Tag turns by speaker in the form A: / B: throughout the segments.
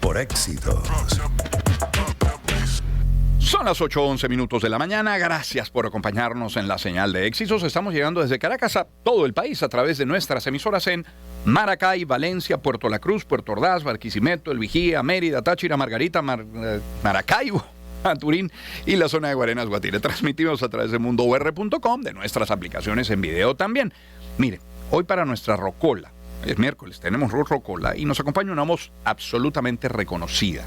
A: por Éxitos.
B: Son las 8:11 de la mañana. Gracias por acompañarnos en la señal de Éxitos. Estamos llegando desde Caracas a todo el país a través de nuestras emisoras en Maracay, Valencia, Puerto La Cruz, Puerto Ordaz, Barquisimeto, El Vigía, Mérida, Táchira, Margarita, Maracaibo, Turín y la zona de Guarenas, Guatire. Transmitimos a través de mundour.com, de nuestras aplicaciones en video también. Mire, hoy para nuestra rocola, es miércoles, tenemos rocola y nos acompaña una voz absolutamente reconocida.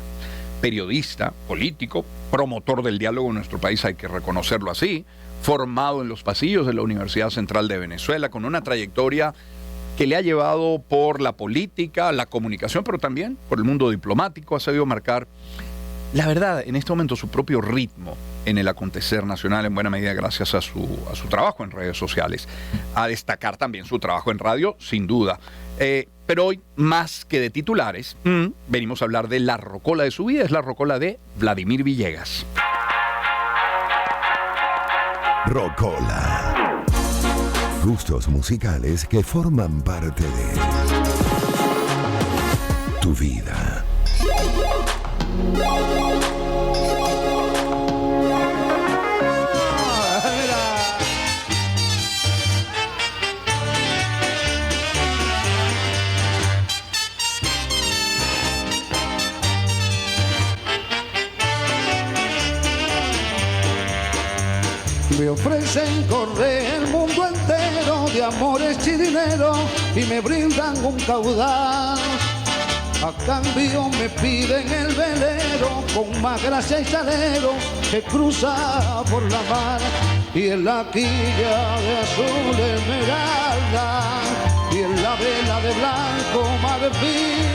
B: Periodista, político, promotor del diálogo en nuestro país, hay que reconocerlo así, formado en los pasillos de la Universidad Central de Venezuela, con una trayectoria que le ha llevado por la política, la comunicación, pero también por el mundo diplomático, ha sabido marcar, la verdad, en este momento su propio ritmo en el acontecer nacional, en buena medida gracias a su trabajo en redes sociales. A destacar también su trabajo en radio, sin duda. Pero hoy, más que de titulares, venimos a hablar de la rocola de su vida. Es la rocola de Vladimir Villegas.
A: Rocola. Gustos musicales que forman parte de tu vida.
C: Me ofrecen correr el mundo entero de amores y dinero y me brindan un caudal. A cambio me piden el velero con más gracia y salero que cruza por la mar. Y en la quilla de azul esmeralda y en la vela de blanco marfil,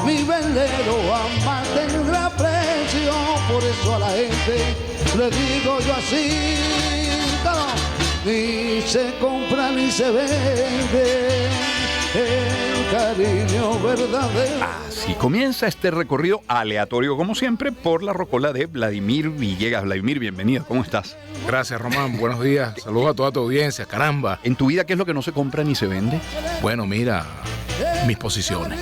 C: mi velero jamás tendrá precio. Por eso a la gente le digo yo así, ni se compra ni se vende el cariño verdadero.
B: Así comienza este recorrido aleatorio, como siempre, por la rocola de Vladimir Villegas. Vladimir, bienvenido, ¿cómo estás?
D: Gracias, Román, buenos días. Saludos a toda tu audiencia, caramba.
B: ¿En tu vida qué es lo que no se compra ni se vende?
D: Bueno, mira, mis posiciones,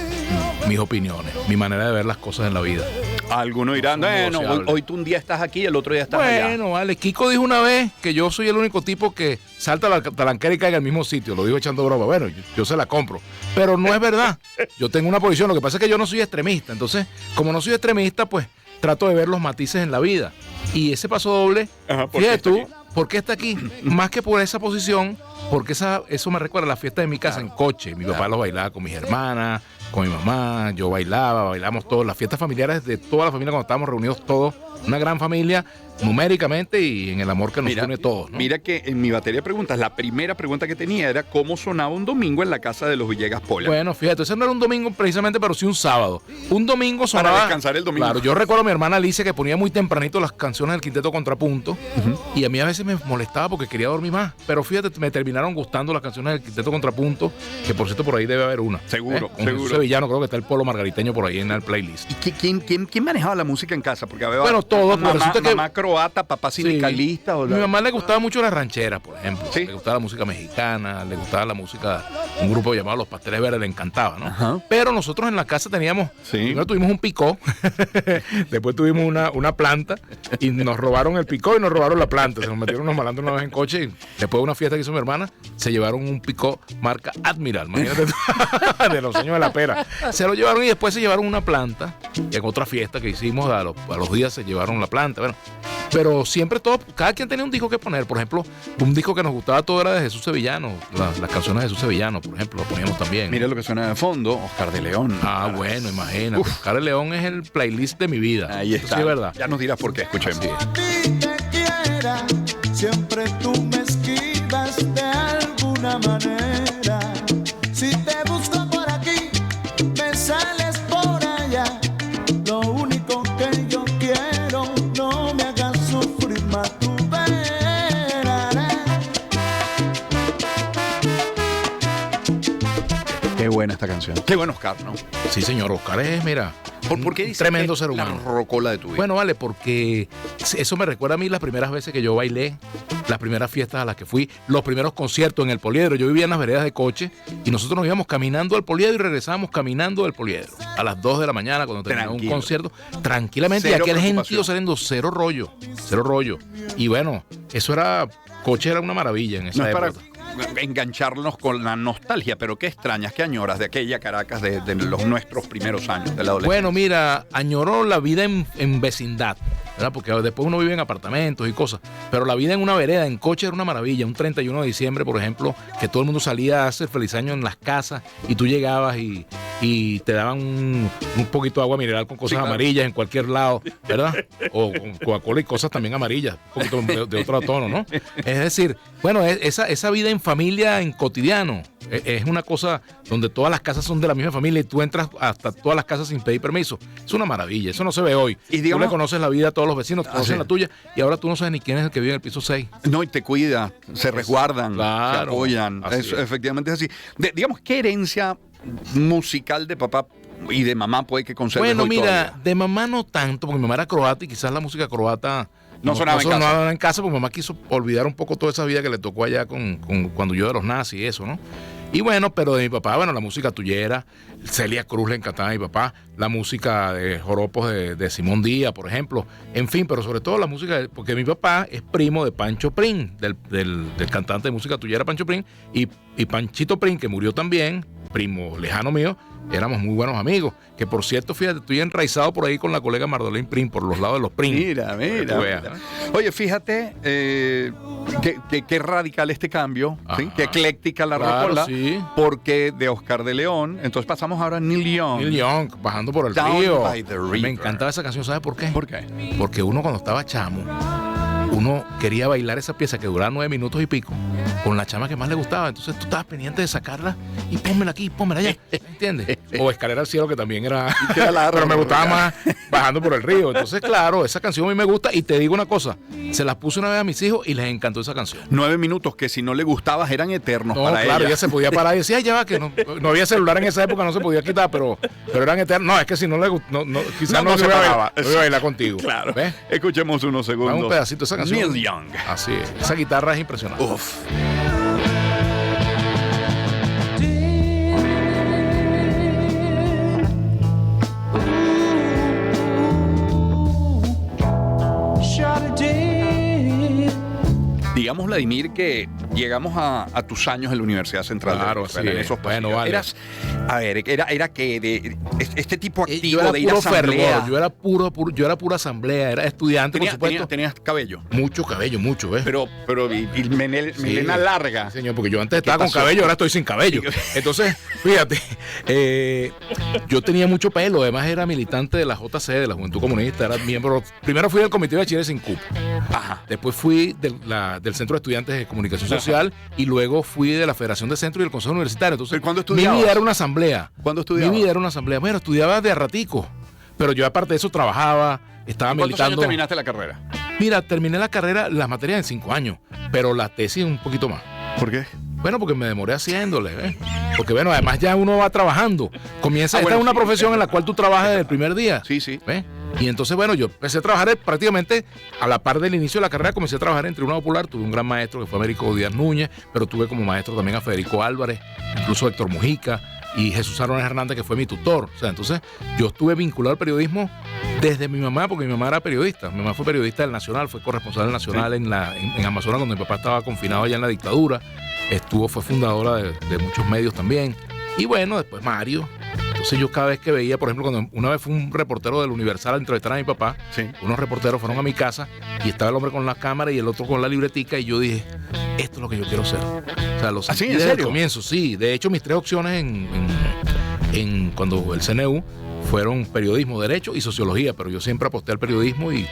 D: mis opiniones, mi manera de ver las cosas en la vida.
B: Algunos dirán, bueno, hoy tú un día estás aquí y el otro día estás allá.
D: Bueno, vale, Kiko dijo una vez que yo soy el único tipo que salta la talanquera y caiga al mismo sitio. Lo digo echando broma. Bueno, yo se la compro. Pero no es verdad. Yo tengo una posición. Lo que pasa es que yo no soy extremista. Entonces, como no soy extremista, pues trato de ver los matices en la vida. Y ese paso doble, fíjate tú, ¿por qué está aquí? Más que por esa posición, porque eso me recuerda a la fiesta de mi casa en coche. Mi papá lo bailaba con mis hermanas, con mi mamá, yo bailamos todos, las fiestas familiares de toda la familia cuando estábamos reunidos todos, una gran familia, numéricamente y en el amor que nos une todos, ¿no?
B: Mira que en mi batería de preguntas, la primera pregunta que tenía era cómo sonaba un domingo en la casa de los Villegas Pola.
D: Bueno, fíjate, ese no era un domingo precisamente, pero sí un sábado. Un domingo sonaba...
B: Para descansar el domingo.
D: Claro, yo recuerdo a mi hermana Alicia que ponía muy tempranito las canciones del Quinteto Contrapunto, y a mí a veces me molestaba porque quería dormir más, pero fíjate, me terminaron gustando las canciones del Quinteto Contrapunto, que por cierto por ahí debe haber una.
B: Seguro,
D: con
B: seguro.
D: Jesús Sevillano, creo que está el Polo Margariteño por ahí en el playlist.
B: ¿Y quién manejaba la música en casa? Porque
D: bueno, todos.
B: Mamá croata, papá sindicalista.
D: Sí. Mi mamá le gustaba mucho las rancheras, por ejemplo.
B: ¿Sí?
D: Le gustaba la música mexicana, le gustaba la música, un grupo llamado Los Pasteles Verdes, le encantaba, ¿no?
B: Ajá.
D: Pero nosotros en la casa teníamos, primero tuvimos un picó, después tuvimos una planta y nos robaron el picó y nos robaron la planta. Se nos metieron unos malandros una vez en coche y después de una fiesta que hizo mi hermana, se llevaron un picó marca Admiral, imagínate, de los años de la pera. Se lo llevaron y después se llevaron una planta y en otra fiesta que hicimos a los días se llevaron la planta. Bueno, pero siempre cada quien tenía un disco que poner. Por ejemplo, un disco que nos gustaba todo era de Jesús Sevillano, las canciones de Jesús Sevillano, por ejemplo, lo poníamos también.
B: Mira lo que suena de fondo, Oscar de León.
D: Bueno, imagínate. Oscar de León es el playlist de mi vida.
B: Ahí está.
D: Sí, es verdad.
B: Ya nos dirás por qué, escuchemos.
E: Siempre tú me esquivas de alguna manera. Si te busco por aquí, me sales por allá. Lo único que yo quiero, no me hagas sufrir más, tú verás.
B: Qué buena esta canción. Qué bueno Oscar, ¿no?
D: Sí, señor. Oscar es, mira,
B: ¿Por qué dices
D: tremendo
B: que
D: ser humano.
B: la rocola de tu vida?
D: Bueno, vale, porque eso me recuerda a mí las primeras veces que yo bailé, las primeras fiestas a las que fui, los primeros conciertos en el Poliedro. Yo vivía en las veredas de Coche y nosotros nos íbamos caminando al Poliedro y regresábamos caminando del Poliedro a las 2 de la mañana cuando terminaba un concierto, tranquilamente,
B: Cero
D: y aquel
B: preocupación.
D: gentío saliendo cero rollo. Y bueno, eso era, Coche era una maravilla en esa
B: No es para
D: época.
B: engancharnos con la nostalgia, pero qué extrañas, qué añoras de aquella Caracas de los nuestros primeros años de la adolescencia.
D: Bueno, mira, añoró la vida en vecindad, ¿verdad? Porque después uno vive en apartamentos y cosas, pero la vida en una vereda, en Coche, era una maravilla. Un 31 de diciembre, por ejemplo, que todo el mundo salía a hacer feliz año en las casas y tú llegabas y te daban un poquito de agua mineral con cosas
B: Sí, claro.
D: amarillas en cualquier lado, ¿verdad? O con Coca-Cola y cosas también amarillas, un poquito de otro tono, ¿no? Es decir, bueno, esa vida en familia, en cotidiano, es una cosa donde todas las casas son de la misma familia y tú entras hasta todas las casas sin pedir permiso. Es una maravilla, eso no se ve hoy.
B: Y digamos-
D: tú le conoces la vida a todos los vecinos, conocen
B: sí.
D: la tuya y ahora tú no sabes ni quién es el que vive en el piso 6.
B: No, y te cuida, se resguardan,
D: Claro,
B: se apoyan.
D: así es.
B: Efectivamente es así. Digamos, ¿qué herencia musical de papá y de mamá puede que conserves
D: Bueno,
B: hoy
D: mira,
B: todavía?
D: de mamá no tanto, porque mi mamá era croata y quizás la música croata
B: No sonaba en casa.
D: sonaba en casa, porque mamá quiso olvidar un poco toda esa vida que le tocó allá cuando yo de los nazis y eso, ¿no? Y bueno, pero de mi papá, bueno, la música tuyera, Celia Cruz le encantaba a mi papá, la música de joropos de Simón Díaz, por ejemplo, en fin, pero sobre todo la música, porque mi papá es primo de Pancho Prim, del cantante de música tuyera Pancho Prim, y Panchito Prim, que murió también, primo lejano mío, éramos muy buenos amigos, que por cierto, fíjate, estoy enraizado por ahí con la colega Mardolín Prim, por los lados de los Prim.
B: Mira,
D: Para que tú veas,
B: mira.
D: ¿eh?
B: Oye, fíjate qué radical este cambio, ¿sí?
D: Ajá.
B: Qué ecléctica la
D: Claro,
B: rocola,
D: sí.
B: porque de Oscar de León, entonces pasamos ahora a Neil Young.
D: Neil Young, bajando por el
B: Down
D: río.
B: by the river.
D: Me encantaba esa canción, ¿sabes por qué?
B: ¿Por qué?
D: Porque uno cuando estaba chamo, uno quería bailar esa pieza que duraba 9 minutos y pico con la chama que más le gustaba. Entonces tú estabas pendiente de sacarla y pónmela aquí, pónmela allá. ¿Me entiendes? O Escalera al Cielo, que también era.
B: Qué largo,
D: Pero me gustaba
B: ¿verdad?
D: más Bajando por el Río. Entonces, claro, esa canción a mí me gusta. Y te digo una cosa: se las puse una vez a mis hijos y les encantó esa canción.
B: 9 minutos que si no le gustabas eran eternos
D: No,
B: para
D: claro,
B: ella.
D: ella se podía parar y decía, "Ay, ya va, que no había celular en esa época, no se podía quitar, pero eran eternos. No, es que si no le gustó, quizás no se
B: paraba.
D: iba a bailar contigo.
B: Claro.
D: ¿Ves?
B: Escuchemos unos segundos.
D: Dame un pedacito de esa canción.
B: Neil Young.
D: Así es. Esa guitarra es impresionante.
B: Uf. Digamos, Vladimir, que llegamos a tus años en la Universidad Central
D: Claro,
B: de Venezuela,
D: así
B: en
D: es.
B: esos
D: Bueno,
B: pasillos.
D: vale.
B: Era que de este tipo
D: Yo
B: activo
D: era
B: de ir a
D: puro
B: asamblea.
D: fervor, yo era pura asamblea, era estudiante, por supuesto.
B: Tenías cabello,
D: Mucho cabello, mucho, ¿ves?
B: pero y melena larga.
D: Sí, señor, porque yo antes estaba con
B: pasó?
D: cabello, ahora estoy sin cabello. Entonces, fíjate, yo tenía mucho pelo, además era militante de la JC, de la Juventud Comunista, era miembro, primero fui del Comité de Bachilleres sin CUP,
B: Ajá.
D: después fui del Centro de Estudiantes de Comunicación Social y luego fui de la Federación de Centro y del Consejo Universitario. Entonces,
B: ¿Pero cuándo
D: mi
B: estudiabas?
D: vida era una asamblea.
B: ¿Cuándo estudiabas?
D: Mi vida era una asamblea. Bueno, estudiaba de a ratico, pero yo aparte de eso trabajaba, estaba
B: ¿Cuántos años
D: militando.
B: terminaste la carrera?
D: Mira, terminé la carrera, las materias en 5 años, pero la tesis un poquito más.
B: ¿Por qué?
D: Bueno, porque me demoré haciéndole, ¿ves? Porque bueno, además ya uno va trabajando. Esta
B: bueno,
D: es una
B: sí,
D: profesión en la cual tú trabajas desde el primer día.
B: Sí, sí.
D: ¿Ves? Y entonces, bueno, yo empecé a trabajar prácticamente a la par del inicio de la carrera, comencé a trabajar en Tribuna Popular, tuve un gran maestro que fue Américo Díaz Núñez, pero tuve como maestro también a Federico Álvarez, incluso Héctor Mujica y Jesús Arones Hernández, que fue mi tutor. O sea, entonces yo estuve vinculado al periodismo desde mi mamá, porque mi mamá era periodista. Mi mamá fue periodista del Nacional, fue corresponsal del Nacional en Amazonas cuando mi papá estaba confinado allá en la dictadura. Fue fundadora de muchos medios también. Y bueno, después Mario. Entonces yo cada vez que veía, por ejemplo, cuando una vez fue un reportero del Universal a entrevistar a mi papá,
B: Sí.
D: unos reporteros fueron a mi casa y estaba el hombre con la cámara y el otro con la libretica y yo dije, esto es lo que yo quiero ser. O sea, lo
B: ¿Ah, sí?
D: sentí
B: ¿En
D: desde el
B: serio?
D: comienzo, sí. De hecho, mis 3 opciones cuando el CNU fueron periodismo, derecho y sociología, pero yo siempre aposté al periodismo y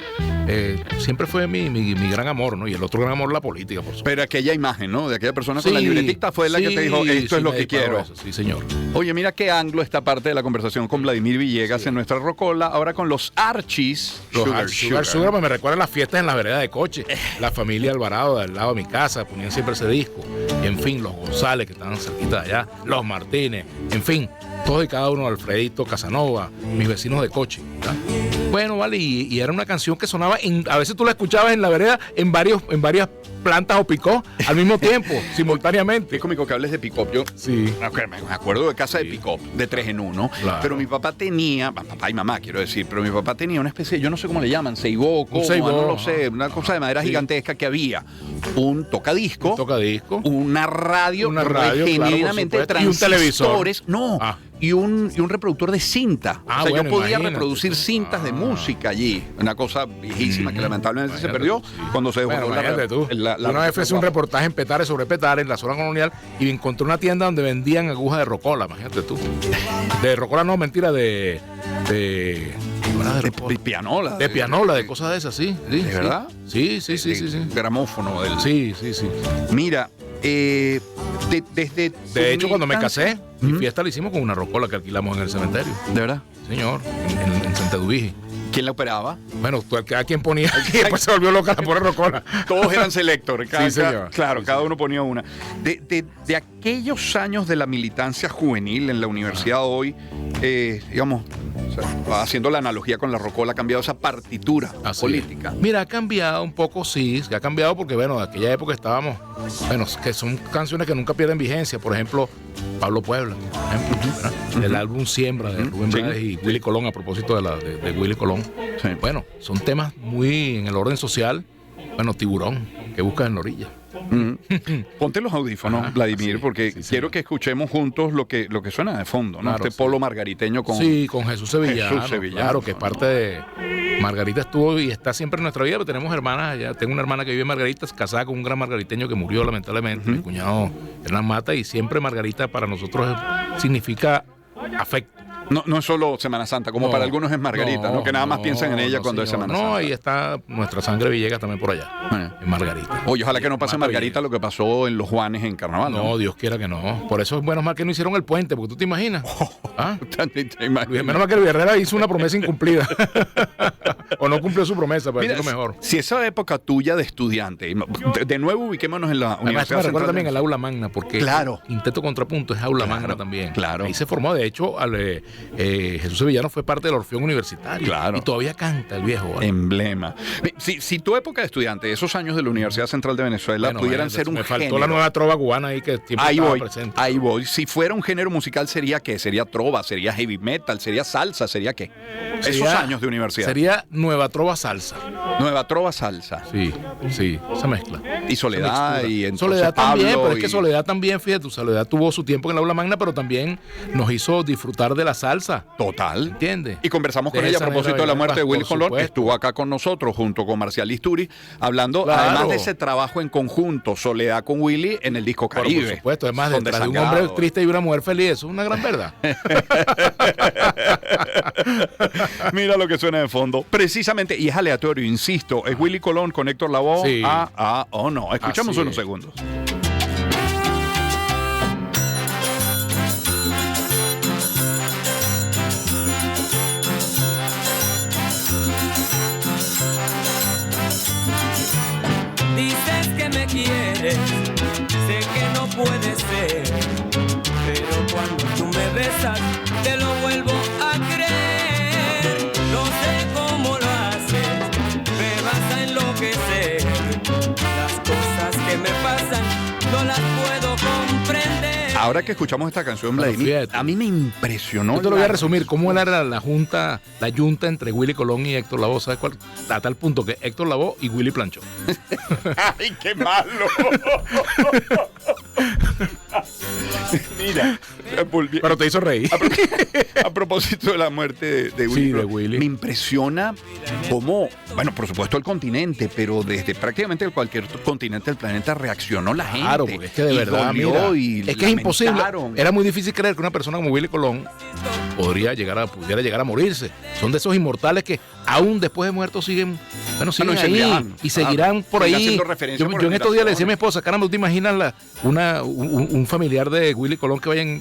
D: siempre fue mi gran amor, ¿no? Y el otro gran amor, la política, por supuesto.
B: Pero aquella imagen, ¿no? De aquella persona con la
D: Sí,
B: libretita fue la que te dijo, esto es
D: sí,
B: lo
D: me
B: que
D: disparó
B: quiero.
D: eso, sí, señor.
B: Oye, mira qué ángulo esta parte de la conversación con Vladimir Villegas en nuestra rocola, ahora con los Archies.
D: Los Sugar, pues me recuerdan las fiestas en la vereda de Coche. La familia Alvarado, del lado de mi casa, ponían siempre ese disco. En fin, los González, que estaban cerquita de allá. Los Martínez. En fin, todos y cada uno, Alfredito, Casanova, mis vecinos de coche. ¿Verdad? Bueno, vale, y era una canción que sonaba, a veces tú la escuchabas en la vereda en varias plantas o picó al mismo tiempo, simultáneamente.
B: Es cómico que hables de pick-up. Yo
D: Sí.
B: me acuerdo de casa de pick-up, de 3 en 1.
D: Claro.
B: Pero mi papá tenía, papá y mamá quiero decir, pero mi papá tenía una especie, yo no sé cómo le llaman, ceibó,
D: Un ceibó,
B: no lo sé, una cosa de madera gigantesca que había. Un tocadisco,
D: Tocadisco.
B: una radio, genuinamente
D: claro, por supuesto. Y un televisor.
B: transistores, no,
D: Ah.
B: y un reproductor de cinta.
D: Ah,
B: o sea,
D: bueno,
B: yo podía
D: imagínate.
B: reproducir cintas de música allí. Una cosa viejísima que lamentablemente se perdió cuando se
D: Bueno,
B: desbordó
D: imagínate tú. Una vez fui a hacer un reportaje en Petare sobre Petare, en la zona colonial, y encontré una tienda donde vendían agujas de rocola, imagínate tú. De rocola no, mentira, de
B: pianola.
D: De pianola, de cosas de esas, sí.
B: ¿De verdad?
D: Sí.
B: Gramófono del.
D: Sí.
B: Mira, desde.
D: De hecho, cuando me casé, mi
B: Ujú.
D: fiesta la hicimos con una rocola que alquilamos en el cementerio.
B: ¿De verdad?
D: Señor, en Santa Eduvige.
B: ¿Quién la operaba?
D: Bueno, cada quien ponía y después se volvió loca la pobre rocola.
B: Todos eran selector.
D: Sí, señor.
B: Claro,
D: Sí,
B: cada
D: señor.
B: uno ponía una. De aquellos años de la militancia juvenil en la universidad hoy, digamos, o sea, haciendo la analogía con la rocola, ha cambiado esa partitura
D: Así
B: política.
D: es. Mira, ha cambiado un poco, sí, ha cambiado porque, bueno, de aquella época estábamos, bueno, que son canciones que nunca pierden vigencia. Por ejemplo, Pablo Puebla, por ejemplo, ¿verdad? El álbum Siembra de Rubén
B: Sí.
D: Blades y Willy Colón, a propósito de Willy Colón.
B: Sí.
D: Bueno, son temas muy en el orden social. Bueno, Tiburón, que buscas en la orilla.
B: Ujú. Ponte los audífonos,
D: Ajá,
B: Vladimir,
D: sí,
B: porque
D: sí,
B: quiero
D: señor.
B: que escuchemos juntos lo que suena de fondo, ¿no?
D: Claro,
B: Este
D: sí.
B: polo margariteño con.
D: Sí, con Jesús Sevillano.
B: Jesús Sevillano,
D: Claro, que es
B: ¿no?
D: parte de. Margarita estuvo y está siempre en nuestra vida, pero tenemos hermanas allá. Tengo una hermana que vive en Margarita, casada con un gran margariteño que murió lamentablemente. Mi cuñado Hernán Mata, y siempre Margarita para nosotros significa afecto.
B: No es solo Semana Santa, como
D: No,
B: para algunos es Margarita, ¿no? Que nada más piensan en ella cuando es
D: señor.
B: Semana Santa.
D: No, ahí está nuestra sangre Villegas también por allá, en Margarita.
B: Oye, ojalá que no pase
D: Mata
B: Margarita lo que pasó en los Juanes en Carnaval.
D: No, Dios quiera que no. Por eso es menos mal que no hicieron el puente, porque tú te imaginas. ¿Ah?
B: ¿Te imaginas?
D: Menos mal que el Herrera hizo una promesa incumplida. O no cumplió su promesa, para
B: Mira,
D: decirlo mejor.
B: si esa época tuya de estudiante, de nuevo ubiquémonos en la
D: Además, esto
B: Universidad
D: me recuerda
B: Central
D: también
B: de
D: al aula magna, porque
B: Claro.
D: Quinteto Contrapunto es aula
B: Claro,
D: magna también.
B: claro.
D: Ahí se formó, de hecho, Jesús Sevillano fue parte del Orfeón Universitario.
B: Claro.
D: Y todavía canta el viejo. ¿vale?
B: Emblema. Si tu época de estudiante, esos años de la Universidad Central de Venezuela,
D: Bueno,
B: pudieran ser un
D: me faltó
B: género.
D: la nueva trova cubana ahí que siempre
B: Ahí
D: estaba
B: voy,
D: presente.
B: ahí voy. Si fuera un género musical, ¿sería qué? ¿Sería trova? ¿Sería heavy metal? ¿Sería salsa? ¿Sería qué? Esos
D: Sería-
B: años de universidad.
D: Sería Nueva Trova Salsa.
B: Nueva trova salsa.
D: Sí, esa mezcla.
B: Y Soledad,
D: Esa
B: y
D: mixtura.
B: entonces
D: Soledad también,
B: Pablo
D: pero es que
B: y-
D: Soledad también, fíjate, Soledad tuvo su tiempo en el aula magna, pero también nos hizo disfrutar de la salsa.
B: Total.
D: ¿Entiendes?
B: Y conversamos con
D: De
B: ella a
D: esa
B: propósito
D: manera
B: de la muerte de
D: por
B: Willy Colón.
D: supuesto.
B: Estuvo acá con nosotros junto con Marcial Isturi, hablando
D: Claro.
B: además de ese trabajo en conjunto, Soledad con Willy en el disco
D: Por
B: Caribe.
D: supuesto, además
B: Son
D: detrás de un
B: desangrados.
D: hombre triste y una mujer feliz, eso es una gran verdad.
B: Mira lo que suena de fondo. Precisamente, y es aleatorio, insisto, es Willy Colón con Héctor Lavoe.
D: Sí.
B: O no. Escuchamos
D: Así
B: unos
D: es.
B: segundos.
F: Dices que me quieres, sé que no puede ser, pero cuando tú me besas, te lo vuelvo a creer. No sé cómo lo haces, me vas a enloquecer. Las cosas que me pasan, no las puedo comprender.
B: Ahora que escuchamos esta canción,
D: Bueno,
B: Vladimir,
D: fíjate.
B: a mí me impresionó.
D: Yo te lo voy a
B: la-
D: resumir, cómo era la yunta entre Willy Colón y Héctor Lavoe, ¿sabes cuál? A tal punto que Héctor Lavoe y Willy Planchó.
B: ¡Ay, qué malo! Mira, volví-
D: Pero te hizo reír.
B: a propósito de la muerte de Willy,
D: Sí, de
B: Colón,
D: Willy.
B: me impresiona cómo, bueno, por supuesto el continente, pero desde prácticamente cualquier continente del planeta reaccionó la gente.
D: Claro, porque es que de
B: y
D: verdad,
B: dolió
D: mira,
B: y
D: es que es imposible.
B: lamentaron.
D: Era muy difícil creer que una persona como Willy Colón pudiera llegar a morirse. Son de esos inmortales que aún después de muertos siguen, bueno, siguen
B: y
D: ahí
B: seguirán.
D: y seguirán por
B: siguen
D: ahí.
B: haciendo referencia
D: Yo
B: por
D: en estos días le decía a mi
B: generaciones.
D: esposa, caramba, ¿tú te imaginas un familiar de Willy Colón que vaya en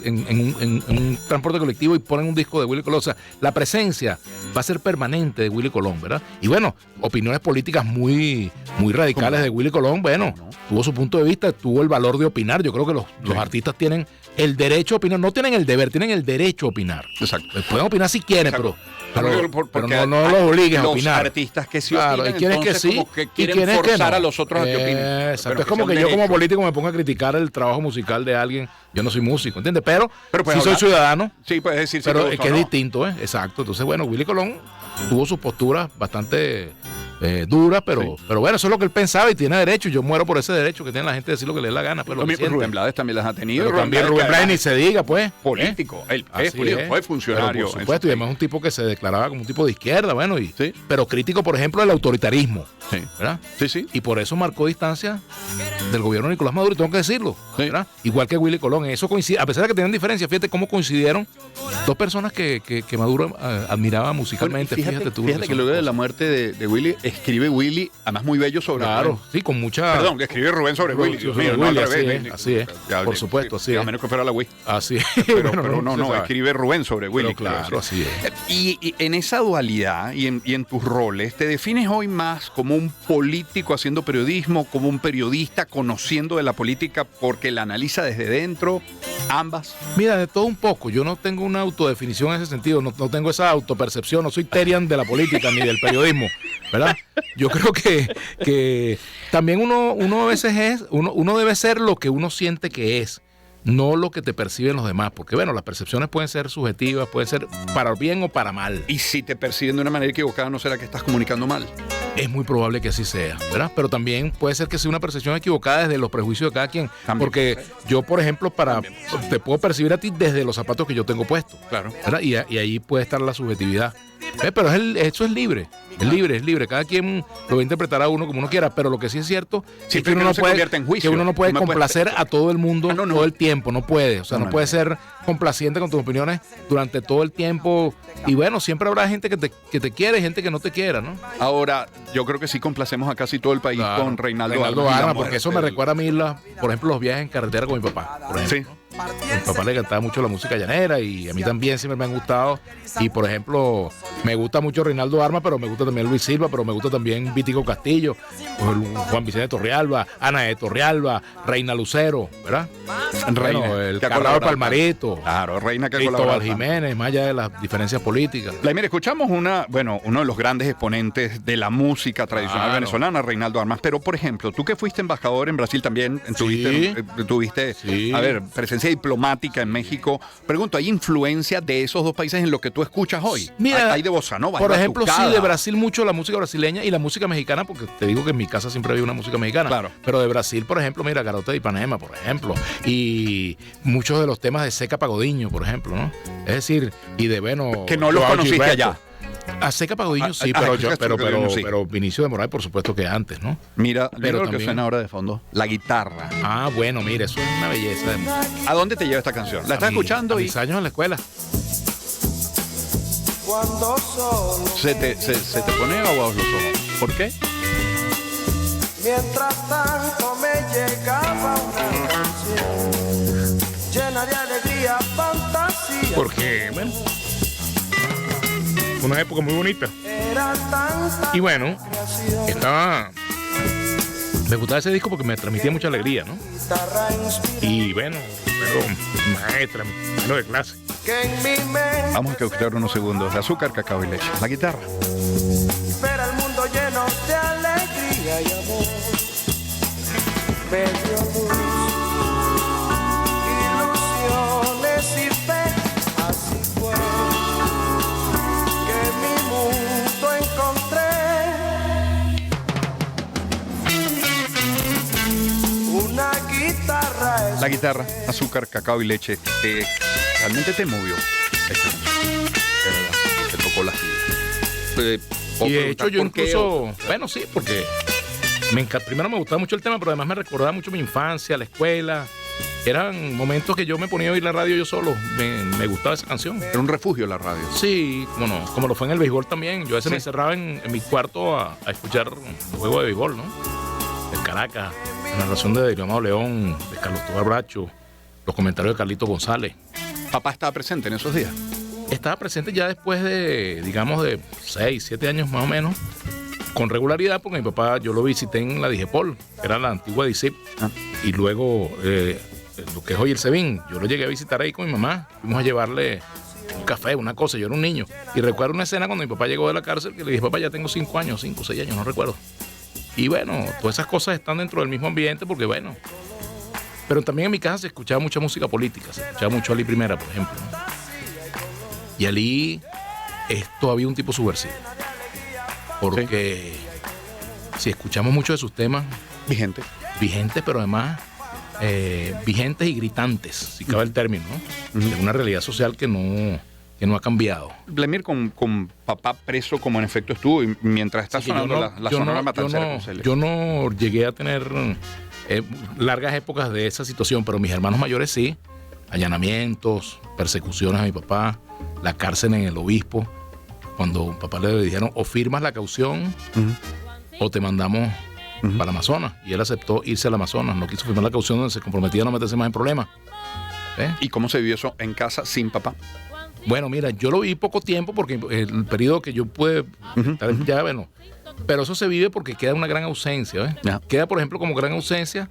D: un transporte colectivo y ponen un disco de Willy Colón? O sea, la presencia va a ser permanente de Willy Colón, ¿verdad? Y bueno, opiniones políticas muy radicales de Willy Colón, bueno, tuvo su punto de vista, tuvo el valor de opinar. Yo creo que los artistas tienen el derecho a opinar. No tienen el deber, tienen el derecho a opinar.
B: Exacto.
D: Pueden opinar si quieren,
B: Exacto.
D: pero
B: Porque
D: no los obligues a
B: los
D: opinar.
B: artistas que sí
D: Claro,
B: opinan,
D: y quieren que
B: entonces
D: sí,
B: como que
D: y
B: quieren
D: quieren que
B: forzar
D: no.
B: a los otros a que opinen.
D: Exacto.
B: Pero
D: Es como
B: sea
D: que
B: un
D: yo como
B: derecho.
D: político me pongo a criticar el trabajo musical de alguien. Yo no soy músico, ¿entiendes? Pero
B: puedes
D: sí soy
B: hablar.
D: ciudadano.
B: Sí, puedes decir
D: Pero
B: sí,
D: es que es distinto, ¿eh? Exacto. Entonces, bueno, Willy Colón tuvo sus posturas bastante duras, pero bueno, eso es lo que él pensaba y tiene derecho. Yo muero por ese derecho que tiene la gente de decir lo que le dé la gana. Pues, lo que siente.
B: Rubén Blades también las ha tenido.
D: Pero también Rubén Blades ni se diga, pues.
B: Político. Él es
D: Así
B: político,
D: es.
B: fue funcionario.
D: Pero por supuesto, y además un tipo que se declaraba como un tipo de izquierda, bueno,
B: Sí.
D: pero crítico, por ejemplo, del autoritarismo.
B: Sí.
D: ¿Verdad?
B: Sí.
D: Y por eso marcó distancia del gobierno de Nicolás Maduro, y tengo que decirlo.
B: Sí.
D: ¿Verdad? Igual que Willy Colón. Eso coincide, a pesar de que tenían diferencias, fíjate cómo coincidieron dos personas que Maduro admiraba musicalmente.
B: Fíjate
D: tú,
B: que luego de la muerte de Willy, escribe Willy, además muy bello sobre
D: Claro,
B: Rubén.
D: sí, con mucha.
B: Perdón, que escribe Rubén sobre Willy. Dios mío, no al revés.
D: así es. Por supuesto, así
B: A
D: es.
B: menos que fuera la Wii.
D: Así es.
B: Pero
D: Bueno,
B: no,
D: se sabe.
B: escribe Rubén sobre Willy.
D: Pero claro, así es.
B: Y en esa dualidad y en tus roles, ¿te defines hoy más como un político haciendo periodismo, como un periodista conociendo de la política porque la analiza desde dentro? Ambas.
D: Mira, de todo un poco. Yo no tengo una autodefinición en ese sentido, no tengo esa autopercepción, no soy Terian de la política ni del periodismo, ¿verdad? Yo creo que también uno a veces uno debe ser lo que uno siente que es, no lo que te perciben los demás, porque bueno, las percepciones pueden ser subjetivas, pueden ser para bien o para mal.
B: Y si te perciben de una manera equivocada, ¿no será que estás comunicando mal?
D: Es muy probable que así sea, ¿verdad? Pero también puede ser que sea una percepción equivocada desde los prejuicios de cada quien.
B: También.
D: Porque yo, por ejemplo, te puedo percibir a ti desde los zapatos que yo tengo puestos.
B: Claro.
D: ¿Verdad? Y ahí puede estar la subjetividad. Pero eso es libre. Es libre. Cada quien lo va a interpretar a uno como uno quiera. Pero lo que sí es cierto
B: Sí,
D: es que uno no
B: se
D: puede,
B: convierte en juicio.
D: que uno no puede
B: No me
D: complacer
B: puedes-
D: a todo el mundo
B: No.
D: todo el tiempo. No puede. O sea,
B: No,
D: no puede ser complaciente con tus opiniones durante todo el tiempo. Y bueno, siempre habrá gente que te quiere y gente que no te quiera, ¿no?
B: Ahora, yo creo que sí complacemos a casi todo el país
D: Claro.
B: con Reinaldo
D: Arma,
B: Armas.
D: porque eso me recuerda a mí, por ejemplo, los viajes en carretera con mi papá, por ejemplo.
B: Sí.
D: A mi papá le encantaba mucho la música llanera y a mí también siempre me han gustado. Y por ejemplo, me gusta mucho Reinaldo Arma, pero me gusta también Luis Silva, pero me gusta también Vítico Castillo, Juan Vicente Torrealba, Ana de Torrealba, Reina Lucero, ¿verdad?
B: Reina,
D: Bueno, el
B: que ha
D: Carnaval
B: colaborado.
D: Palmarito,
B: Claro, Reina que ha
D: Cristóbal
B: colaborado.
D: Jiménez, más allá de las diferencias políticas.
B: Mira, escuchamos uno de los grandes exponentes de la música tradicional
D: Claro.
B: venezolana, Reinaldo Armas. Pero, por ejemplo, tú que fuiste embajador en Brasil también, tuviste
D: Sí.
B: presencia diplomática en México. Pregunto, ¿hay influencia de esos dos países en lo que tú escuchas hoy?
D: Mira,
B: hay de bossa nova,
D: por
B: hay
D: ejemplo, sí,
B: batucada.
D: de Brasil mucho la música brasileña y la música mexicana, porque te digo que en mi casa siempre había una música mexicana.
B: Claro.
D: Pero de Brasil, por ejemplo, mira, Garota de Ipanema, por ejemplo, y muchos de los temas de Seca Pagodiño, por ejemplo, ¿no? Es decir, y de, bueno...
B: Que no los
D: Joao
B: conociste
D: Gilberto.
B: allá.
D: A Seca Pagodiño sí,
B: Ah,
D: pero,
B: Seca Pagodiño sí.
D: pero Vinicio de Moraes, por supuesto que antes, ¿no?
B: Mira,
D: Pero
B: lo que
D: también-
B: suena ahora de fondo, la guitarra.
D: Ah, bueno, mira, eso es una belleza de música.
B: ¿A dónde te lleva esta canción? ¿La estás
D: A
B: escuchando y
D: mis años en la escuela.
E: Cuando solo,
B: se te pone aguados los ojos? ¿Por qué?
E: mientras tanto me llegaba una canción llena de alegría, fantasía.
D: Porque, bueno, una época muy bonita.
E: Era tanta
D: Y bueno,
E: creación,
D: me gustaba ese disco porque me transmitía mucha alegría, ¿no?
E: guitarra inspirada
D: Y bueno, pero maestra, lo de clase.
E: que en mi mente
B: Vamos a escuchar unos segundos de azúcar, cacao y leche. La guitarra.
E: espera el mundo lleno de alegría y amor. Me dio luz, ilusiones y fe. Así fue que mi mundo encontré. Una guitarra es
B: La guitarra, azúcar, cacao y leche. Realmente te movió esta canción. De verdad, te tocó la fibra.
D: Y de hecho yo incluso, bueno, sí, porque primero me gustaba mucho el tema, pero además me recordaba mucho mi infancia, la escuela. Eran momentos que yo me ponía a oír la radio yo solo. Me gustaba esa canción.
B: Era un refugio la radio.
D: Sí, bueno, como lo fue en el béisbol también. Yo a veces
B: Sí.
D: me encerraba en mi cuarto a escuchar el juego de béisbol, ¿no? El Caracas, la narración de Diomado León, de Carlos Tobar Bracho, los comentarios de Carlito González.
B: Papá estaba presente en esos días.
D: Estaba presente ya después de, digamos, de 6, 7 años más o menos, con regularidad, porque mi papá, yo lo visité en la Digepol, era la antigua DICIP,
B: Ah.
D: y luego lo que es hoy el Sebin. Yo lo llegué a visitar ahí con mi mamá. Fuimos a llevarle un café, una cosa. Yo era un niño. Y recuerdo una escena cuando mi papá llegó de la cárcel que le dije, papá, ya tengo 5 años, 5 o 6 años, no recuerdo. Y bueno, todas esas cosas están dentro del mismo ambiente porque bueno. Pero también en mi casa se escuchaba mucha música política. Se escuchaba mucho Ali Primera, por ejemplo, ¿no? Y Ali es todavía un tipo subversivo. Porque si escuchamos mucho de sus temas... Vigentes, pero además vigentes y gritantes, si cabe el término, ¿no? De una realidad social que no ha cambiado.
B: Vladimir, con papá preso, como en efecto estuvo, y mientras está sonando la Sonora Matancera.
D: Yo no llegué a tener largas épocas de esa situación, pero mis hermanos mayores sí. Allanamientos, persecuciones a mi papá, la cárcel en el obispo. Cuando papá le dijeron, o firmas la caución o te mandamos para el Amazonas. Y él aceptó irse al Amazonas, no quiso firmar la caución donde se comprometía a no meterse más en problemas.
B: ¿Y cómo se vivió eso en casa sin papá?
D: Bueno, mira, yo lo viví poco tiempo porque el periodo que yo pude ya, bueno, pero eso se vive porque queda una gran ausencia, Queda, por ejemplo, como gran ausencia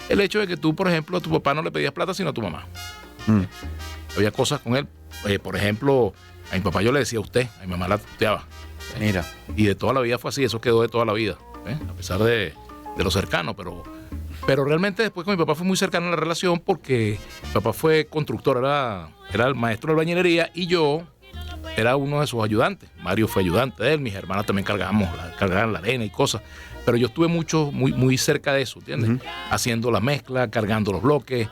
D: el hecho de que tú, por ejemplo, a tu papá no le pedías plata sino a tu mamá. Había cosas con él, por ejemplo, a mi papá yo le decía usted, a mi mamá la tuteaba.
B: Mira.
D: Y de toda la vida fue así, eso quedó de toda la vida, a pesar de lo cercano, pero realmente después con mi papá fue muy cercana la relación porque mi papá fue constructor, era el maestro de albañilería y yo era uno de sus ayudantes. Mario fue ayudante de él, mis hermanas también cargaban la arena y cosas, pero yo estuve muy cerca de eso, ¿entiendes? Haciendo la mezcla, cargando los bloques,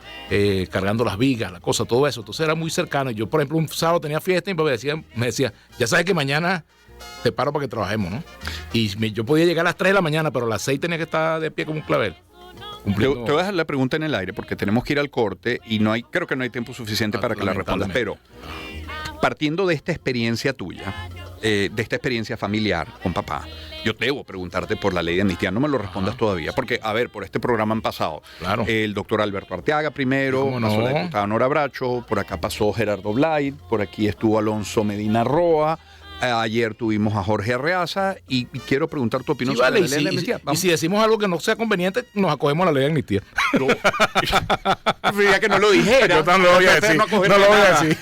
D: cargando las vigas, la cosa, todo eso. Entonces era muy cercano. Yo, por ejemplo, un sábado tenía fiesta y mi papá me decía, ya sabes que mañana te paro para que trabajemos, ¿no? Y yo podía llegar a las 3 de la mañana, pero a las 6 tenía que estar de pie como un clavel.
B: Te voy a dejar la pregunta en el aire porque tenemos que ir al corte y creo que no hay tiempo suficiente para que la respondas. Pero partiendo de esta experiencia tuya, de esta experiencia familiar con papá, yo debo preguntarte por la ley de amnistía. No me lo respondas todavía, porque, a ver, por este programa han pasado el doctor Alberto Arteaga primero, pasó la diputada Nora Bracho, por acá pasó Gerardo Blay, por aquí estuvo Alonso Medina Roa. Ayer tuvimos a Jorge Arreaza y quiero preguntar tu opinión sobre la ley de amnistía.
D: Y si decimos algo que no sea conveniente, nos acogemos a la ley de amnistía.
B: Ya que no lo dijera.
D: Yo también lo voy a decir. No lo voy a decir.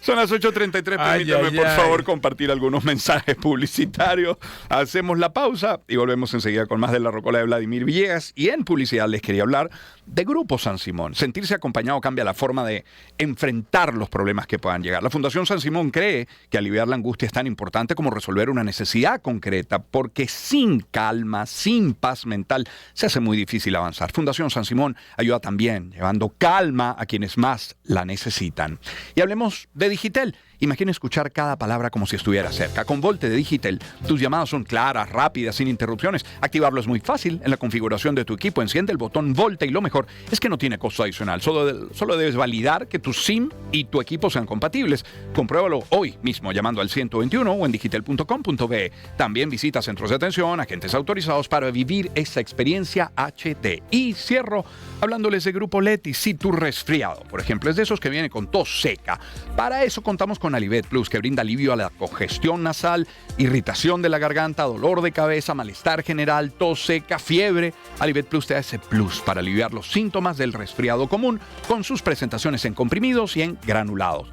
B: Son las 8:33. Permítame, por favor, compartir algunos mensajes publicitarios. Hacemos la pausa y volvemos enseguida con más de La Rocola de Vladimir Villegas. Y en publicidad les quería hablar de Grupo San Simón. Sentirse acompañado cambia la forma de enfrentar los problemas que puedan llegar. La Fundación San Simón cree que aliviar la angustia es tan importante como resolver una necesidad concreta, porque sin calma, sin paz mental, se hace muy difícil avanzar. Fundación San Simón ayuda también llevando calma a quienes más la necesitan. Y hablemos de Digitel. Imagina escuchar cada palabra como si estuviera cerca. Con Volte de Digitel, tus llamadas son claras, rápidas, sin interrupciones. Activarlo es muy fácil. En la configuración de tu equipo, enciende el botón Volte y lo mejor es que no tiene costo adicional. Solo debes validar que tu SIM y tu equipo sean compatibles. Compruébalo hoy mismo llamando al 121 o en digitel.com.be. También visita centros de atención, agentes autorizados para vivir esa experiencia HD. Y cierro hablándoles de Grupo Leti. Si tu resfriado, por ejemplo, es de esos que viene con tos seca, para eso contamos con Alivet Plus, que brinda alivio a la congestión nasal, irritación de la garganta, dolor de cabeza, malestar general, tos seca, fiebre. Alivet Plus te da ese plus para aliviar los síntomas del resfriado común con sus presentaciones en comprimidos y en granulados.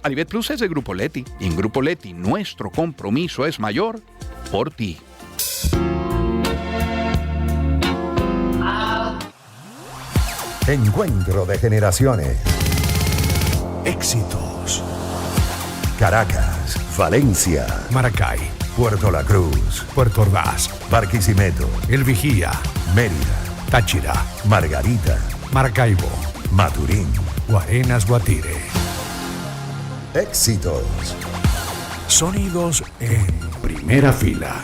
B: Alivet Plus es de Grupo Leti y en Grupo Leti nuestro compromiso es mayor por ti.
A: Encuentro de generaciones.
G: Éxitos.
A: Caracas, Valencia,
G: Maracay,
A: Puerto La Cruz,
G: Puerto Ordaz,
A: Barquisimeto,
G: El Vigía,
A: Mérida,
G: Táchira,
A: Margarita,
G: Maracaibo,
A: Maturín.
G: Guarenas, Guatire.
A: Éxitos.
G: Sonidos en primera fila.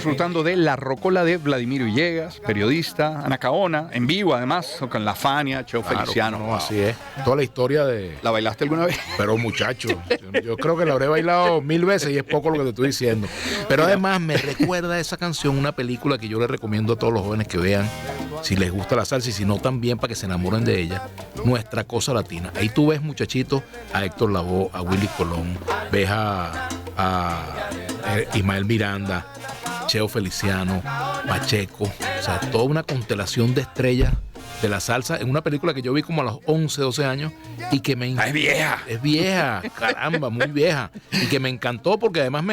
B: disfrutando de La Rocola de Vladimir Villegas, periodista, Anacaona, en vivo además, con La Fania, Cheo
D: Claro,
B: Feliciano.
D: no, así es. Toda la historia de...
B: ¿La bailaste alguna vez?
D: Pero muchacho, yo creo que la habré bailado 1000 veces y es poco lo que te estoy diciendo. Pero además me recuerda esa canción, una película que yo le recomiendo a todos los jóvenes que vean, si les gusta la salsa y si no también para que se enamoren de ella, Nuestra Cosa Latina. Ahí tú ves, muchachitos, a Héctor Lavoe, a Willy Colón, ves a Ismael Miranda, Cheo Feliciano, Pacheco, o sea, toda una constelación de estrellas de la salsa en una película que yo vi como a los 11, 12 años y que me
B: ¡Es vieja!
D: Es vieja, caramba, muy vieja. Y que me encantó porque además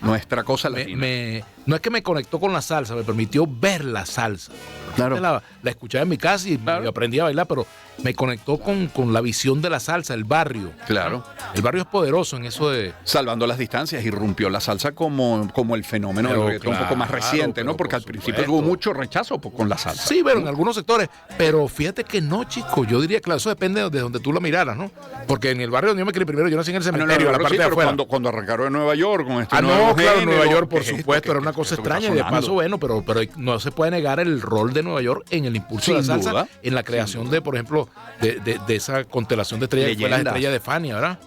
B: Nuestra Cosa Latina.
D: no es que me conectó con la salsa, me permitió ver la salsa.
B: Claro.
D: La escuchaba en mi casa y aprendí a bailar, pero me conectó con la visión de la salsa, el barrio.
B: Claro.
D: El barrio es poderoso en eso de...
B: Salvando las distancias, irrumpió la salsa como el fenómeno
D: Pero
B: del reggaetón un poco más
D: claro,
B: reciente, ¿no?
D: pero
B: Porque
D: por
B: al principio
D: supuesto.
B: hubo mucho rechazo con la salsa.
D: Sí, pero en algunos sectores. Pero fíjate que no, chico. Yo diría, claro, eso depende de donde tú lo miraras, ¿no? Porque en el barrio donde yo me crié primero, yo nací en el cementerio, en la parte de
B: pero
D: afuera.
B: cuando arrancaron en Nueva York con este
D: Ah,
B: nuevo
D: no, claro,
B: género,
D: Nueva York, por
B: ¿qué es esto?
D: supuesto, era una
B: ¿Qué
D: cosa
B: es esto que
D: extraña.
B: está
D: Y de
B: sonando?
D: paso, bueno, pero no se puede negar el rol de Nueva York en el impulso de la
B: Sin
D: salsa,
B: duda.
D: en la creación de, por ejemplo, de esa constelación de estrellas que fue la
B: Leyendas.
D: estrella de Fania, ¿verdad?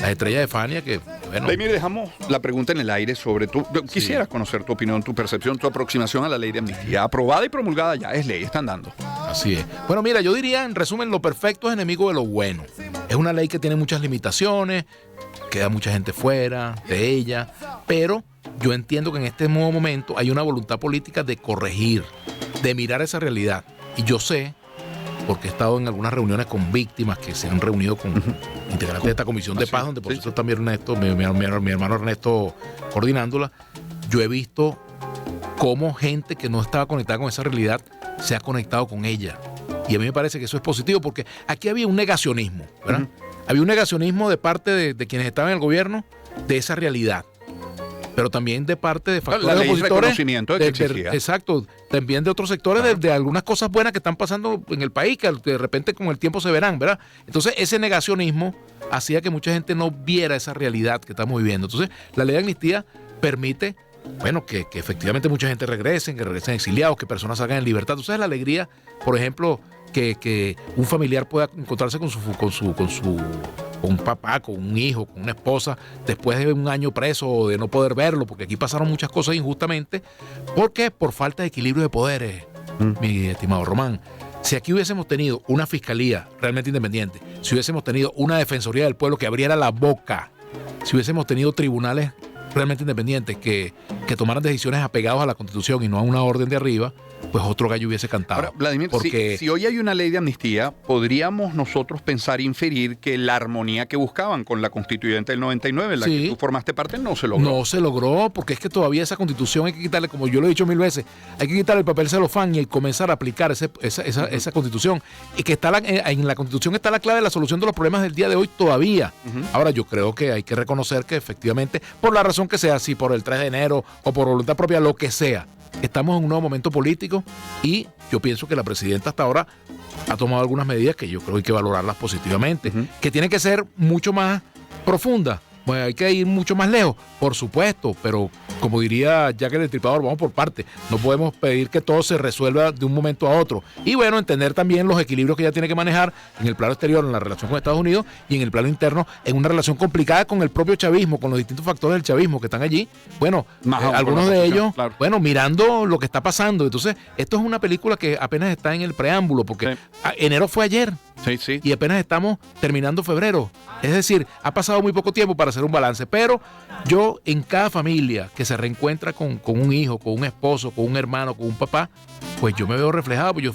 D: Las estrellas de Fania que, bueno...
B: Vladimir, dejamos la pregunta en el aire sobre tu... Quisiera conocer tu opinión, tu percepción, tu aproximación a la ley de amnistía. Aprobada y promulgada ya, es ley, están dando.
D: Así es. Bueno, mira, yo diría, en resumen, lo perfecto es enemigo de lo bueno. Es una ley que tiene muchas limitaciones, queda mucha gente fuera de ella, pero yo entiendo que en este nuevo momento hay una voluntad política de corregir, de mirar esa realidad. Y yo sé, porque he estado en algunas reuniones con víctimas que se han reunido con integrantes de esta comisión de paz, donde por cierto también Ernesto, mi hermano Ernesto coordinándola, yo he visto cómo gente que no estaba conectada con esa realidad se ha conectado con ella. Y a mí me parece que eso es positivo, porque aquí había un negacionismo, ¿verdad? Había un negacionismo de parte de quienes estaban en el gobierno de esa realidad, pero también de parte de factores
B: La ley es
D: opositores.
B: reconocimiento de que existía.
D: Exacto, también de otros sectores de algunas cosas buenas que están pasando en el país, que de repente con el tiempo se verán, ¿verdad? Entonces ese negacionismo hacía que mucha gente no viera esa realidad que estamos viviendo. Entonces la ley de amnistía permite, bueno, que efectivamente mucha gente regresen, que regresen exiliados, que personas salgan en libertad. Entonces la alegría, por ejemplo, que un familiar pueda encontrarse con un papá, con un hijo, con una esposa, después de un año preso o de no poder verlo, porque aquí pasaron muchas cosas injustamente, porque por falta de equilibrio de poderes, mi estimado Román. Si aquí hubiésemos tenido una fiscalía realmente independiente, si hubiésemos tenido una defensoría del pueblo que abriera la boca, si hubiésemos tenido tribunales realmente independientes que tomaran decisiones apegados a la Constitución y no a una orden de arriba, pues otro gallo hubiese cantado.
B: Ahora, Vladimir,
D: porque
B: si hoy hay una ley de amnistía, podríamos nosotros pensar, inferir que la armonía que buscaban con la constituyente del 99, en la
D: Sí.
B: que tú formaste parte, no se logró.
D: no se logró, porque es que todavía esa Constitución hay que quitarle, como yo lo he dicho 1000 veces, hay que quitarle el papel celofán y comenzar a aplicar esa Constitución. Y que está en la Constitución está la clave de la solución de los problemas del día de hoy todavía. Ahora, yo creo que hay que reconocer que efectivamente, por la razón que sea, si por el 3 de enero o por voluntad propia, lo que sea, estamos en un nuevo momento político y yo pienso que la presidenta hasta ahora ha tomado algunas medidas que yo creo que hay que valorarlas positivamente, que tienen que ser mucho más profundas. Bueno, hay que ir mucho más lejos, por supuesto, pero como diría Jack el Destripador, vamos por partes. No podemos pedir que todo se resuelva de un momento a otro. Y bueno, entender también los equilibrios que ella tiene que manejar en el plano exterior, en la relación con Estados Unidos y en el plano interno, en una relación complicada con el propio chavismo, con los distintos factores del chavismo que están allí. Bueno,
B: Más aún con
D: algunos
B: la
D: de
B: oposición,
D: ellos,
B: claro.
D: bueno, mirando lo que está pasando. Entonces, esto es una película que apenas está en el preámbulo, porque
B: Sí.
D: enero fue ayer.
B: Sí, sí.
D: Y apenas estamos terminando febrero. Es decir, ha pasado muy poco tiempo para hacer un balance, pero yo en cada familia que se reencuentra con un hijo, con un esposo, con un hermano, con un papá, pues yo me veo reflejado, pues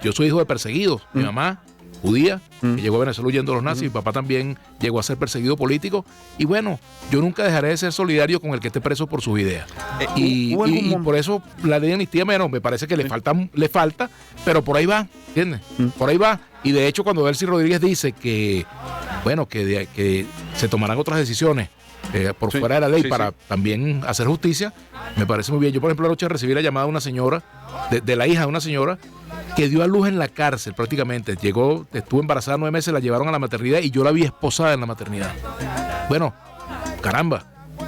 D: yo soy hijo de perseguidos. Mi mamá, judía, que llegó a Venezuela huyendo de los nazis, mi papá también llegó a ser perseguido político, y bueno, yo nunca dejaré de ser solidario con el que esté preso por sus ideas. Y por eso la ley de amnistía, bueno, me parece que le falta, pero por ahí va, ¿entiendes? Por ahí va. Y de hecho, cuando Delcy Rodríguez dice que, bueno, que se tomarán otras decisiones por
B: Sí,
D: fuera de la ley
B: sí,
D: para
B: sí.
D: también hacer justicia, me parece muy bien. Yo, por ejemplo, anoche recibí la llamada de una señora, de la hija de una señora, que dio a luz en la cárcel prácticamente. Estuvo embarazada 9 meses, la llevaron a la maternidad y yo la vi esposada en la maternidad. Bueno, caramba,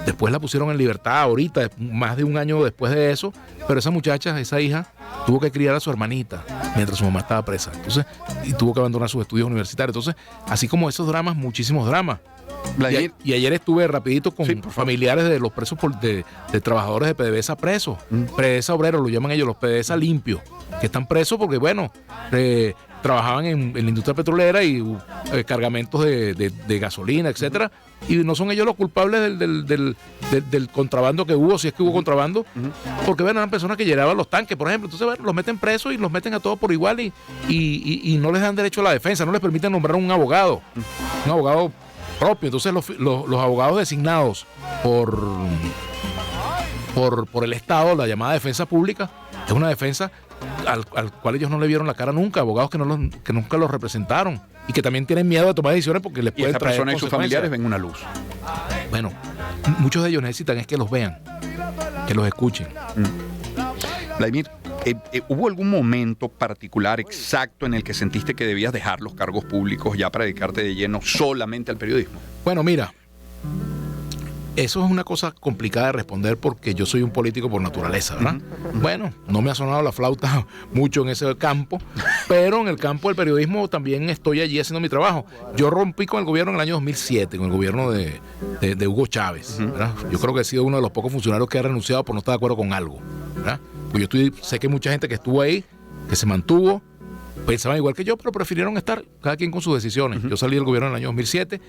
D: Después la pusieron en libertad ahorita, más de un año después de eso, pero esa muchacha, esa hija, tuvo que criar a su hermanita mientras su mamá estaba presa. Entonces, y tuvo que abandonar sus estudios universitarios. Entonces, así como esos dramas, muchísimos dramas. Y ayer estuve rapidito con familiares de los presos de trabajadores de PDVSA presos. PDVSA obreros, lo llaman ellos, los PDVSA limpios, que están presos porque, bueno, trabajaban en la industria petrolera y cargamentos de gasolina, etcétera, y no son ellos los culpables del contrabando que hubo, si es que hubo contrabando, porque bueno, eran personas que llenaban los tanques, por ejemplo. Entonces, bueno, los meten presos y los meten a todos por igual y no les dan derecho a la defensa, no les permiten nombrar un abogado propio. Entonces los abogados designados por el Estado, la llamada defensa pública, es una defensa al cual ellos no le vieron la cara nunca, abogados que nunca los representaron y que también tienen miedo de tomar decisiones porque les pueden traer
B: personas y sus familiares ven una luz.
D: Bueno, muchos de ellos necesitan es que los vean, que los escuchen.
B: Vladimir, ¿hubo algún momento particular exacto en el que sentiste que debías dejar los cargos públicos ya para dedicarte de lleno solamente al periodismo?
D: Bueno, mira, eso es una cosa complicada de responder porque yo soy un político por naturaleza, ¿verdad? Bueno, no me ha sonado la flauta mucho en ese campo, pero en el campo del periodismo también estoy allí haciendo mi trabajo. Yo rompí con el gobierno en el año 2007, con el gobierno de Hugo Chávez, ¿verdad? Yo creo que he sido uno de los pocos funcionarios que ha renunciado por no estar de acuerdo con algo, ¿verdad? Pues sé que hay mucha gente que estuvo ahí, que se mantuvo, pensaban igual que yo, pero prefirieron estar cada quien con sus decisiones. Yo salí del gobierno en el año 2007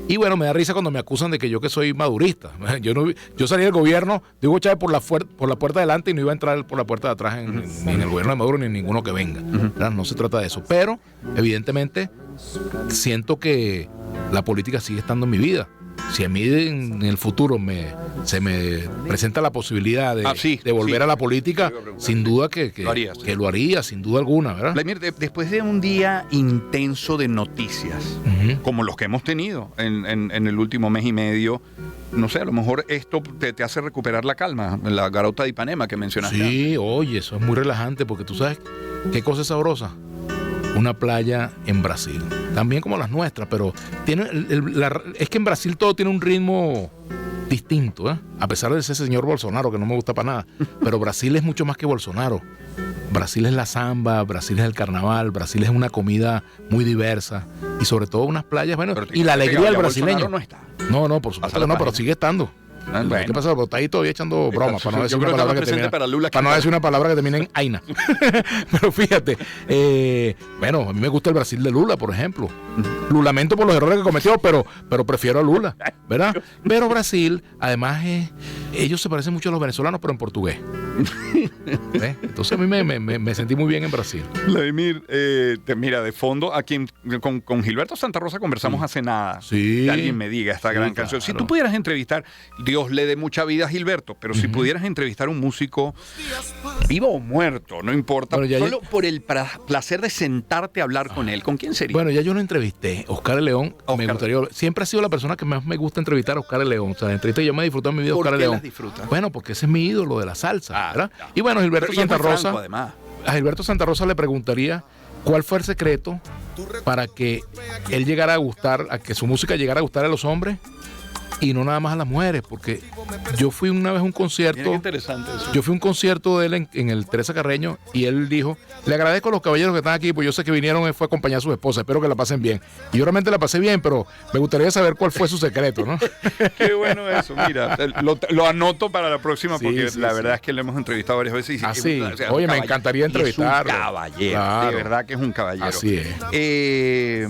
D: y bueno, me da risa cuando me acusan de que yo que soy madurista. Yo salí del gobierno de Hugo Chávez por la puerta de adelante y no iba a entrar por la puerta de atrás en el gobierno de Maduro ni en ninguno que venga. No se trata de eso, pero evidentemente siento que la política sigue estando en mi vida. Si a mí en el futuro se me presenta la posibilidad de volver a la política, sin duda que lo haría, sin duda alguna, ¿verdad?
B: Vladimir, después de un día intenso de noticias, como los que hemos tenido en el último mes y medio, no sé, a lo mejor esto te hace recuperar la calma, la garota de Ipanema que mencionaste.
D: Sí, oye, eso es muy relajante porque tú sabes qué cosa es sabrosa. Una playa en Brasil, también como las nuestras, pero es que en Brasil todo tiene un ritmo distinto, ¿eh? A pesar de ese señor Bolsonaro que no me gusta para nada, pero Brasil es mucho más que Bolsonaro. Brasil es la samba, Brasil es el carnaval, Brasil es una comida muy diversa y sobre todo unas playas, bueno, y la alegría del brasileño.
B: No está.
D: No, por supuesto no, pero sigue estando.
B: Bueno.
D: ¿Qué pasa? Pero está ahí todavía echando bromas para no decir una palabra que termine en Aina. Pero fíjate, bueno, a mí me gusta el Brasil de Lula, por ejemplo. Lo lamento por los errores que cometió, pero prefiero a Lula, ¿verdad? Pero Brasil, además, ellos se parecen mucho a los venezolanos, pero en portugués. ¿Ves? Entonces a mí me sentí muy bien en Brasil.
B: Vladimir, mira, de fondo, aquí con Gilberto Santa Rosa conversamos hace nada.
D: Sí.
B: Que alguien me diga esta gran canción. Si tú pudieras entrevistar, Dios le dé mucha vida a Gilberto, pero si pudieras entrevistar a un músico vivo o muerto, no importa,
D: bueno,
B: solo por el placer de sentarte a hablar con él, ¿con quién sería?
D: Bueno, ya yo lo entrevisté, Oscar el León. Me gustaría, siempre ha sido la persona que más me gusta entrevistar a Oscar el León. O sea, la entrevista yo me he disfrutado en mi vida Oscar el León.
B: ¿Por qué las disfrutas?
D: Bueno, porque ese es mi ídolo de la salsa, ¿verdad? Y bueno, Gilberto Santa Rosa, a Gilberto Santa Rosa le preguntaría cuál fue el secreto para que él llegara a gustar, a que su música llegara a gustar a los hombres y no nada más a las mujeres, porque yo fui una vez a un concierto.
B: Interesante eso.
D: Yo fui a un concierto de él en el Teresa Carreño y él dijo: le agradezco a los caballeros que están aquí, pues yo sé que vinieron, fue a acompañar a su esposa, espero que la pasen bien. Y yo realmente la pasé bien, pero me gustaría saber cuál fue su secreto, ¿no?
B: Qué bueno eso, mira, lo anoto para la próxima porque la verdad es que lo hemos entrevistado varias veces.
D: Oye, me encantaría entrevistarlo.
B: Es un caballero, claro. De verdad que es un caballero.
D: Así es.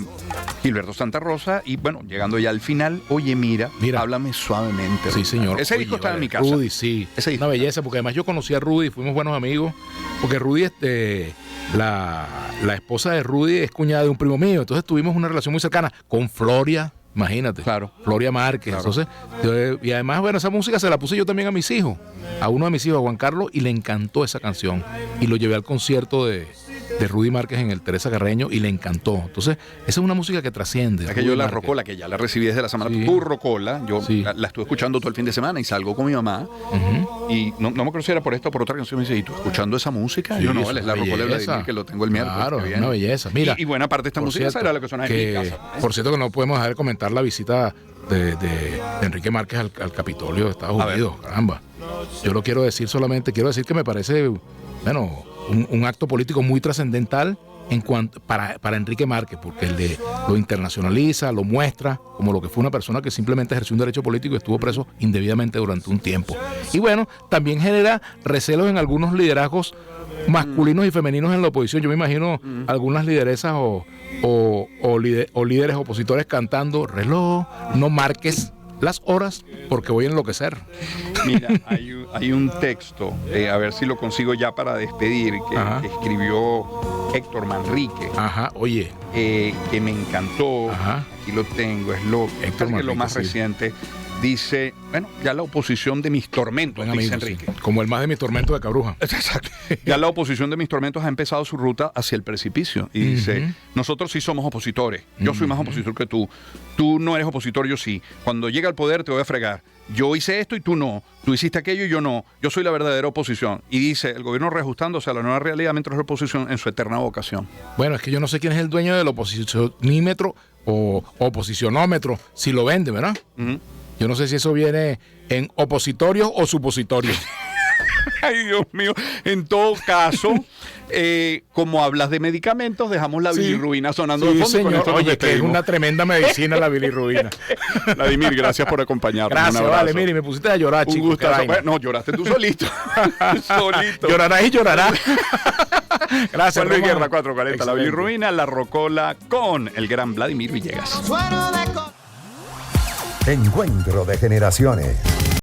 B: Gilberto Santa Rosa, y bueno, llegando ya al final, oye, mira. Háblame suavemente.
D: Sí, señor.
B: Ese disco está en mi casa.
D: Rudy, sí. Una belleza, porque además yo conocí a Rudy, fuimos buenos amigos, porque Rudy, la esposa de Rudy es cuñada de un primo mío, entonces tuvimos una relación muy cercana con Floria, imagínate. Claro. Floria Márquez. Claro. Entonces, y además, bueno, esa música se la puse yo también a mis hijos, a uno de mis hijos, a Juan Carlos, y le encantó esa canción. Y lo llevé al concierto de de Rudy Márquez en el Teresa Carreño y le encantó. Entonces, esa es una música que trasciende.
B: Es que yo la rocola, que ya la recibí desde la semana, tu rocola, yo la estuve escuchando todo el fin de semana y salgo con mi mamá y no me acuerdo si era por esta o por otra canción, me dice, ¿y tú escuchando esa música? Yo no, vale, es la rocola de Vladimir, que lo tengo el miércoles.
D: Claro, es una belleza. Mira,
B: y buena parte de esta música esa era la que sonaba en mi casa.
D: Por cierto, que no podemos dejar de comentar la visita de Enrique Márquez al Capitolio de Estados Unidos. Caramba. Yo lo quiero decir solamente, quiero decir que me parece, bueno, un acto político muy trascendental en cuanto para Enrique Márquez, porque lo internacionaliza, lo muestra como lo que fue una persona que simplemente ejerció un derecho político y estuvo preso indebidamente durante un tiempo. Y bueno, también genera recelos en algunos liderazgos masculinos y femeninos en la oposición. Yo me imagino algunas lideresas o líderes opositores cantando: reloj, no marques las horas porque voy a enloquecer.
B: Mira, hay un texto, a ver si lo consigo ya para despedir, que escribió Héctor Manrique.
D: Ajá, oye.
B: Que me encantó.
D: Ajá.
B: Aquí lo tengo, es lo más reciente. Dice, bueno, ya la oposición de mis tormentos, dice Enrique.
D: Sí. Como el más de mis tormentos de Cabruja.
B: Exacto. Ya la oposición de mis tormentos ha empezado su ruta hacia el precipicio. Y dice, nosotros sí somos opositores. Yo soy más opositor que tú. Tú no eres opositor, yo sí. Cuando llega al poder te voy a fregar. Yo hice esto y tú no. Tú hiciste aquello y yo no. Yo soy la verdadera oposición. Y dice, el gobierno reajustándose a la nueva realidad mientras la oposición en su eterna vocación.
D: Bueno, es que yo no sé quién es el dueño del oposicionímetro o oposicionómetro, si lo vende, ¿verdad? Yo no sé si eso viene en opositorios o supositorios.
B: Ay, Dios mío. En todo caso, como hablas de medicamentos, dejamos la bilirrubina sonando de fondo.
D: Señor. Oye, que es una tremenda medicina la bilirrubina.
B: Vladimir, gracias por acompañarnos.
D: Gracias, vale, mire, me pusiste a llorar, chico.
B: Un gustazo. No, lloraste tú solito. Solito.
D: Llorarás y llorarás. Gracias,
B: Juan Luis Guerra, 440, excelente. La bilirrubina, la rocola con el gran Vladimir Villegas.
A: Encuentro de generaciones.